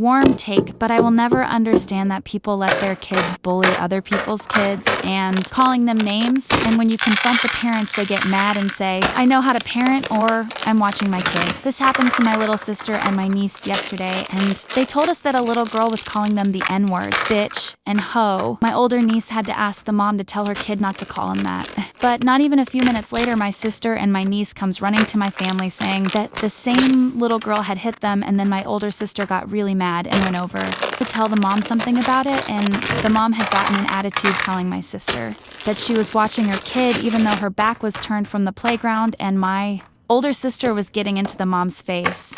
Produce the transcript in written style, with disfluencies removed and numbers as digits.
warm take, but I will never understand that people let their kids bully other people's kids and calling them names. And when you confront the parents, they get mad and say, I know how to parent, or I'm watching my kid. This happened to my little sister and my niece yesterday, and they told us that a little girl was calling them the N-word, bitch, and hoe. My older niece had to ask the mom to tell her kid not to call him that. But not even a few minutes later, my sister and my niece comes running to my family saying that the same little girl had hit them, and then my older sister got really mad and went over to tell the mom something about it, and the mom had gotten an attitude telling my sister that she was watching her kid even though her back was turned from the playground, and my older sister was getting into the mom's face.